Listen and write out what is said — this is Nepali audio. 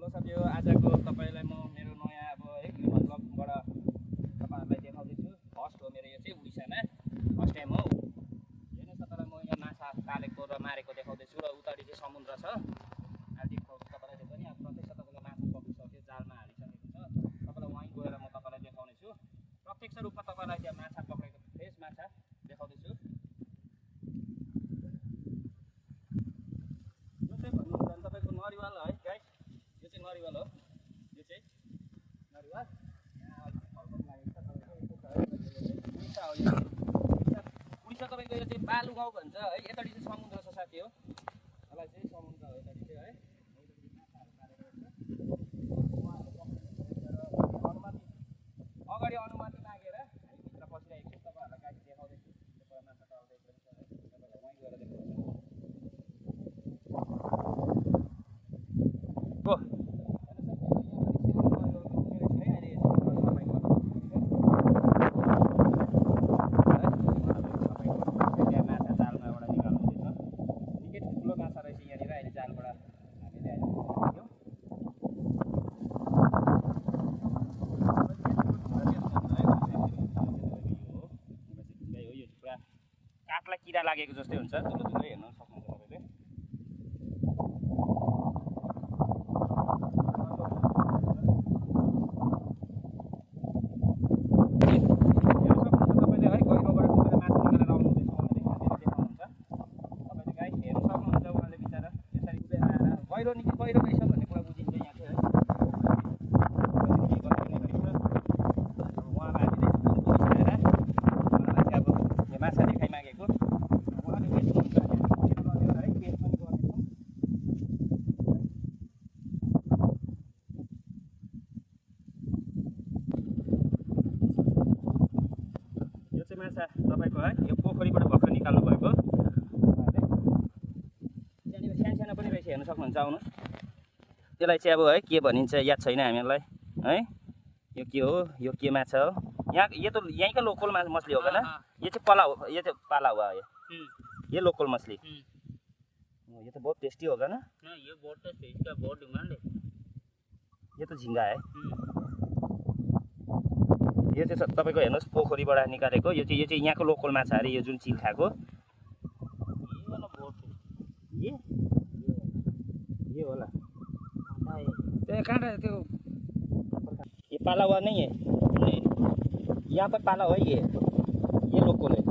हेलो साथीहरु, आजको तपाईलाई म मेरो नयाँ अब एक भ्लगबाट तपाईहरुलाई देखाउँदैछु। फर्स्ट हो मेरो यो चाहिँ उडिसामा फर्स्ट टाइम हो। हेर्नुस् तपाईलाई म यहाँ माछा तालेको र मारेको देखाउँदैछु र उताडी चाहिँ समुद्र छ। आज देखाउँछु तपाईलाई पनि अब प्रत्यक्ष तपाईलाई माछा पक्रिसक्यो, जालमा हालिसकेको छ। तपाईलाई वहीँ गएर म तपाईलाई देखाउने छु। प्रत्यक्ष रूपमा तपाईलाई त्यहाँ माछा पक्रेको फ्रेश माछा देखाउँदैछु। यो चाहिँ भन्नुहुन्छ तपाईको नरिवाल है गाइस, यो चाहिँ नरिवाल हो। यो चाहिँ नरिवाल यहाँ हल्का लागेको छ तपाईको उडिसा हो। यो उडिसा तपाईको यो चाहिँ बालु गाउँ भन्छ है। यताडी चाहिँ समुद्र छ साथी हो। होला चाहिँ समुद्र हो यताडी चाहिँ है। अगाडि अनुमति मागेर हामी भित्र पसिरहेको छु। तपाईहरुलाई गाडी देखाउँदैछु। त्यो माछा तल्दै पनि छ है। तपाईहरुलाई वहीँ गएर देखाउँछु। गो काठलाई किरा लागेको जस्तै हुन्छ। ठुलो ठुलो हेर्न सक्नुहुन्छ तपाईले। पहिरो रहेछ भन्ने कुरा बुझिन्छ यहाँ चाहिँ है। उहाँलाई हामीले बुझाएर उहाँलाई चाहिँ अब यो माछा देखाइ मागेको उहाँले बेच्नुहुन्छ है। पेस्ट पनि गर्नेछौँ। यो चाहिँ माछा तपाईँको है, यो पोखरीबाट भर्खर निकाल्नु भएको। त्यहाँनिर सानो पनि रहेछ, हेर्न सक्नुहुन्छ। आउनुहोस्, त्यसलाई चाहिँ अब है के भनिन्छ याद छैन हामीहरूलाई है। यो के हो, यो के माछा हो? यहाँ यो त यहीँका लोकल मछली होगा ना? ये चाहिँ पाला हो, ये तो पाला हुआ है ये लोकल मछली। ये तो बहुत टेस्टी होगा ना? ये बहुत टेस्टी, इसका बहुत डिमांड है। ये तो झिंगा है। यो चाहिँ तपाईको हेर्नुहोस् पोखरीबाट निकालेको। यो चाहिँ यहाँको लोकल माछा अरे। यो जुन चिल्खाको ये वाला बहुत ये होला त्यो काँटा त्यो ये पाला हुआ नहीं है। नहीं, यहाँ पर पाला हो ये लोकल है।